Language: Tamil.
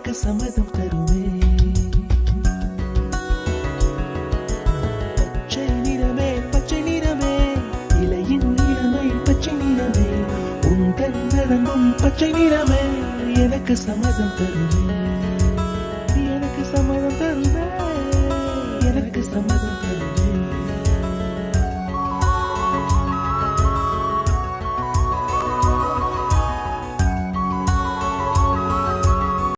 எனக்கு சம்மதம் தருமே. பச்சை நிறமே பச்சை நிறமே, இலையின் நிறமை பச்சை நிறமே, உங்கள் நரம்பும் பச்சை நிறமே, எனக்கு சம்மதம் தருமே. எனக்கு சம்மதம் தருமே. எனக்கு சம்மதம் தருமே.